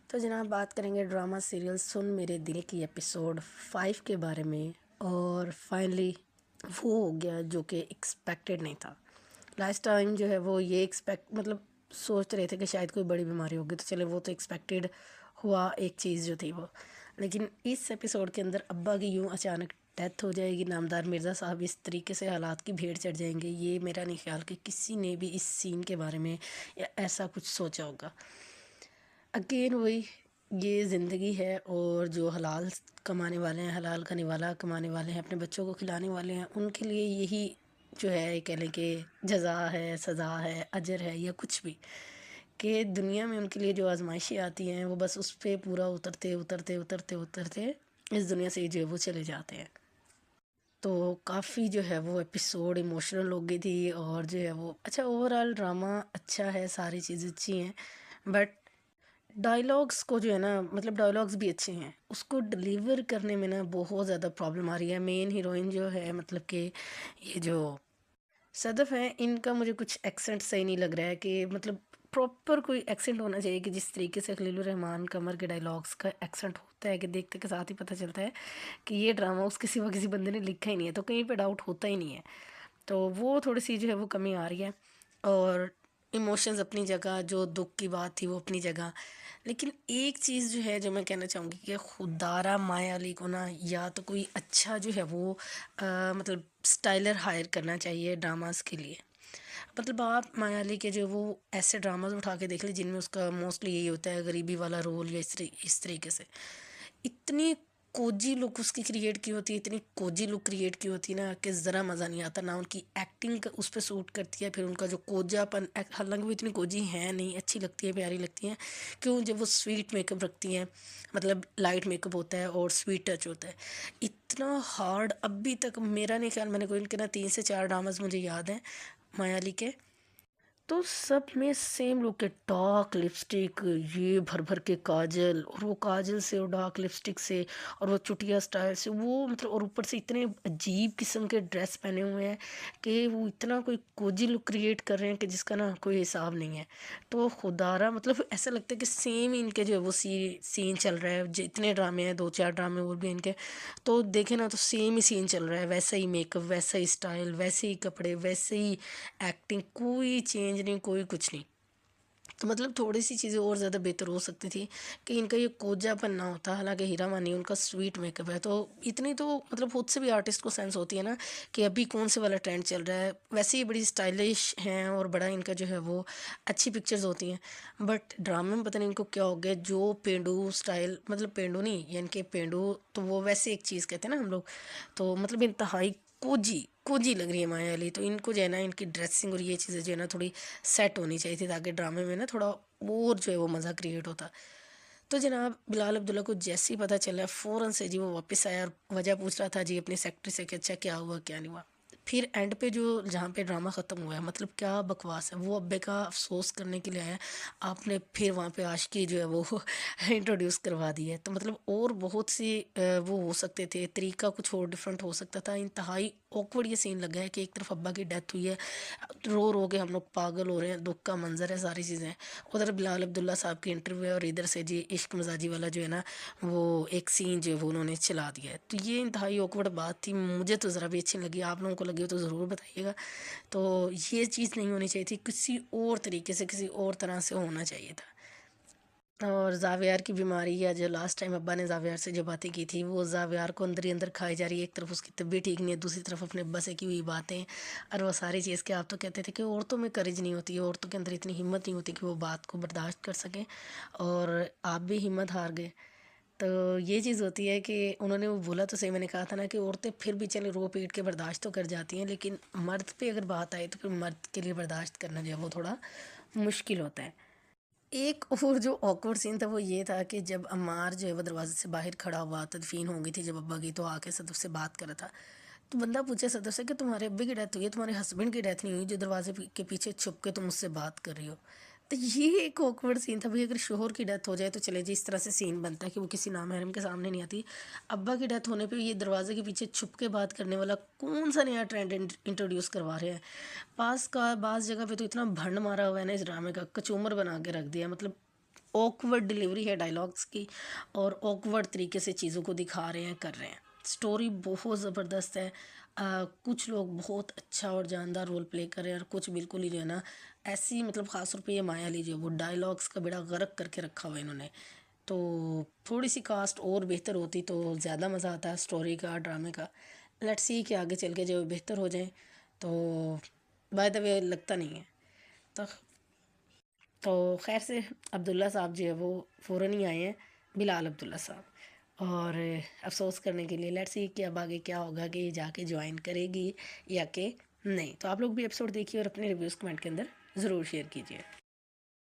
تو جناب بات کریں گے ڈرامہ سیریل سن میرے دل کی ایپیسوڈ 5 کے بارے میں، اور فائنلی وہ ہو گیا جو کہ ایکسپیکٹڈ نہیں تھا۔ لاسٹ ٹائم جو ہے وہ یہ مطلب سوچ رہے تھے کہ شاید کوئی بڑی بیماری ہوگی، تو چلے وہ تو ایکسپیکٹڈ ہوا ایک چیز جو تھی وہ، لیکن اس ایپیسوڈ کے اندر ابا کی یوں اچانک ڈیتھ ہو جائے گی، نامدار مرزا صاحب اس طریقے سے حالات کی بھیڑ چڑھ جائیں گے، یہ میرا نہیں خیال کہ کسی نے بھی اس سین کے بارے میں یا ایسا کچھ سوچا ہوگا۔ اگین وہی، یہ زندگی ہے، اور جو حلال کمانے والے ہیں، حلال کمانے والے ہیں، اپنے بچوں کو کھلانے والے ہیں، ان کے لیے یہی جو ہے کہہ لیں کہ جزا ہے، سزا ہے، اجر ہے، یا کچھ بھی، کہ دنیا میں ان کے لیے جو آزمائشیں آتی ہیں وہ بس اس پہ پورا اترتے اترتے اترتے اترتے اس دنیا سے جو ہے وہ چلے جاتے ہیں۔ تو کافی جو ہے وہ ایپیسوڈ ایموشنل ہو گئی تھی، اور جو ہے وہ اچھا اوور آل ڈرامہ اچھا ہے، ساری چیزیں اچھی ہیں، بٹ ڈائلاگس کو جو ہے نا، مطلب ڈائلاگس بھی اچھے ہیں، اس کو ڈلیور کرنے میں نا بہت زیادہ پرابلم آ رہی ہے۔ مین ہیروئن جو ہے، مطلب کہ یہ جو صدف ہے، ان کا مجھے کچھ ایکسنٹ صحیح نہیں لگ رہا ہے، کہ مطلب پراپر کوئی ایکسنٹ ہونا چاہیے کہ جس طریقے سے خلیل الرحمن قمر کے ڈائلاگس کا ایکسنٹ ہوتا ہے کہ دیکھتے کے ساتھ ہی پتہ چلتا ہے کہ یہ ڈرامہ اس کے سوا کسی بندے نے لکھا ہی نہیں ہے، تو کہیں پہ ڈاؤٹ ہوتا ہی نہیں ہے۔ تو وہ تھوڑی سی جو ہے وہ کمی آ رہی ہے، اور ایموشنز اپنی جگہ، جو دکھ کی بات تھی وہ اپنی جگہ، لیکن ایک چیز جو ہے جو میں کہنا چاہوں گی کہ خدارہ مایا علی کو نا، یا تو کوئی اچھا جو ہے وہ مطلب اسٹائلر ہائر کرنا چاہیے ڈراماز کے لیے۔ مطلب آپ مایا علی کے جو وہ ایسے ڈراماز اٹھا کے دیکھ لیں جن میں اس کا موسٹلی یہی ہوتا ہے غریبی والا رول، یا اس طریقے سے اتنی کوجی لک اس کی کریٹ کی ہوتی ہے، اتنی کوجی لک کریٹ کی ہوتی ہے نا کہ ذرا مزہ نہیں آتا، نہ ان کی ایکٹنگ اس پہ سوٹ کرتی ہے، پھر ان کا جو کوجا پن، حالانکہ وہ اتنی کوجی ہیں نہیں، اچھی لگتی ہے، پیاری لگتی ہیں، کیوں جب وہ سویٹ میک اپ رکھتی ہیں، مطلب لائٹ میک اپ ہوتا ہے اور سویٹ ٹچ ہوتا ہے، اتنا ہارڈ ابھی تک میرا نہیں خیال، میں نے کوئی ان کے نا 3 سے 4 ڈراماز مجھے یاد ہیں مایا علی کے، تو سب میں سیم لک ہے، ڈارک لپسٹک، یہ بھر بھر کے کاجل، اور وہ کاجل سے اور ڈارک لپسٹک سے اور وہ چٹیا سٹائل سے، وہ مطلب اور اوپر سے اتنے عجیب قسم کے ڈریس پہنے ہوئے ہیں کہ وہ اتنا کوئی کوجی لک کریٹ کر رہے ہیں کہ جس کا نا کوئی حساب نہیں ہے۔ تو خدارہ مطلب ایسا لگتا ہے کہ سیم ان کے جو ہے وہ سین چل رہا ہے، جتنے ڈرامے ہیں 2 4 ڈرامے اور بھی ان کے، تو دیکھیں نا تو سیم ہی سین چل رہا ہے، ویسا ہی میک اپ، ویسا ہی اسٹائل، ویسے ہی کپڑے، ویسے ہی ایکٹنگ، کوئی چینج نہیں، کوئی کچھ نہیں۔ تو مطلب تھوڑی سی چیزیں اور زیادہ بہتر ہو سکتی تھی کہ ان کا یہ کوجا پن نہ ہوتا، حالانکہ ہیرا مانی ان کا سویٹ میک اپ ہے، تو اتنی تو مطلب خود سے بھی آرٹسٹ کو سینس ہوتی ہے نا کہ ابھی کون سے والا ٹرینڈ چل رہا ہے، ویسے ہی بڑی اسٹائلش ہیں اور بڑا ان کا جو ہے وہ اچھی پکچرز ہوتی ہیں، بٹ ڈرامے میں پتہ نہیں ان کو کیا ہو گیا، جو پینڈو اسٹائل، مطلب پینڈو نہیں یعنی کہ پینڈو تو وہ ویسے ایک چیز کہتے ہیں نا ہم لوگ، تو مطلب انتہائی کوجی لگ رہی ہے مایا علی، تو ان کو جو ہے نا ان کی ڈریسنگ اور یہ چیزیں جو ہے نا تھوڑی سیٹ ہونی چاہیے تھی، تاکہ ڈرامے میں نا تھوڑا اور جو ہے وہ مزہ کریٹ ہوتا۔ تو جناب بلال عبداللہ کو جیسے ہی پتہ چلا فوراً سے جی وہ واپس آیا، اور وجہ پوچھ رہا تھا جی اپنی سیکٹری سے کہ اچھا کیا ہوا کیا نہیں ہوا۔ پھر اینڈ پہ جو جہاں پہ ڈرامہ ختم ہوا ہے، مطلب کیا بکواس ہے، وہ ابے کا افسوس کرنے کے لیے آیا، آپ نے پھر وہاں پہ عاشقی جو ہے وہ انٹروڈیوس کروا دی ہے، تو مطلب اور بہت سی وہ ہو سکتے تھے، طریقہ کچھ اور ڈفرینٹ ہو سکتا تھا۔ انتہائی اوکورڈ یہ سین لگا ہے کہ ایک طرف ابا کی ڈیتھ ہوئی ہے، رو رو کے ہم لوگ پاگل ہو رہے ہیں، دکھ کا منظر ہے، ساری چیزیں، ادھر بلال عبداللہ صاحب کی انٹرویو ہے، اور ادھر سے جی عشق مزاجی والا جو ہے نا وہ ایک سین جو ہے وہ انہوں نے چلا دیا ہے، تو یہ انتہائی اوکورڈ بات تھی، مجھے تو ذرا بھی اچھی نہیں لگی، آپ لوگوں کو لگی ہو تو ضرور بتائیے گا۔ تو یہ چیز نہیں ہونی چاہیے تھی، کسی اور طریقے سے، کسی اور طرح سے ہونا چاہیے تھا۔ اور زاویار کی بیماری، یا جو لاسٹ ٹائم ابا نے زاویار سے جو باتیں کی تھی، وہ زاویار کو اندر ہی اندر کھائی جا رہی ہے، ایک طرف اس کی طبیعت ٹھیک نہیں ہے، دوسری طرف اپنے ابا سے کی ہوئی باتیں، اور وہ ساری چیز کہ آپ تو کہتے تھے کہ عورتوں میں کرج نہیں ہوتی، عورتوں کے اندر اتنی ہمت نہیں ہوتی کہ وہ بات کو برداشت کر سکیں، اور آپ بھی ہمت ہار گئے۔ تو یہ چیز ہوتی ہے کہ انہوں نے وہ بولا تو صحیح، میں نے کہا تھا نا کہ عورتیں پھر بھی چلے رو پیٹ کے برداشت تو کر جاتی ہیں، لیکن مرد پہ اگر بات آئے تو پھر مرد کے لیے برداشت کرنا جو ہے وہ تھوڑا مشکل ہوتا ہے۔ ایک اور جو آکورڈ سین تھا وہ یہ تھا کہ جب عمار جو ہے وہ دروازے سے باہر کھڑا ہوا، تدفین ہو گئی تھی جب ابا کی، تو آ کے صدف سے بات کر رہا تھا، تو بندہ پوچھے صدف سے کہ تمہارے ابے کی ڈیتھ ہوئی ہے، تمہارے ہسبینڈ کی ڈیتھ نہیں ہوئی جو دروازے کے پیچھے چھپ کے تم اس سے بات کر رہی ہو؟ تو یہ ایک آکورڈ سین تھا بھائی، اگر شوہر کی ڈیتھ ہو جائے تو چلے جی اس طرح سے سین بنتا ہے کہ وہ کسی نامحرم کے سامنے نہیں آتی، ابا کی ڈیتھ ہونے پہ یہ دروازے کے پیچھے چھپ کے بات کرنے والا کون سا نیا ٹرینڈ انٹروڈیوس کروا رہے ہیں؟ بعض جگہ پہ تو اتنا بھنڈ مارا ہوا ہے نا اس ڈرامے کا، کچومر بنا کے رکھ دیا، مطلب آکورڈ ڈلیوری ہے ڈائلاگس کی اور آکورڈ طریقے سے چیزوں کو دکھا رہے ہیں کر رہے ہیں. سٹوری بہت زبردست ہے. کچھ لوگ بہت اچھا اور جاندار رول پلے کر رہے ہیں اور کچھ بالکل ہی جو ہے نا ایسی مطلب خاص طور پہ یہ مایا علی جو وہ ڈائلاگس کا بیڑا غرق کر کے رکھا ہوا ہے انہوں نے. تو تھوڑی سی کاسٹ اور بہتر ہوتی تو زیادہ مزہ آتا ہے سٹوری کا ڈرامے کا. لیٹس سی کہ آگے چل کے جو بہتر ہو جائیں. تو بائی دا وے لگتا نہیں ہے تو خیر سے عبداللہ صاحب جو ہے وہ فوراً ہی آئے ہیں، بلال عبداللہ صاحب، اور افسوس کرنے کے لیے. لیٹس سی کہ اب آگے کیا ہوگا کہ یہ جا کے جوائن کرے گی یا کہ نہیں. تو آپ لوگ بھی ایپیسوڈ دیکھیے اور اپنے ریویوز کمنٹ کے اندر ضرور شیئر کیجیے.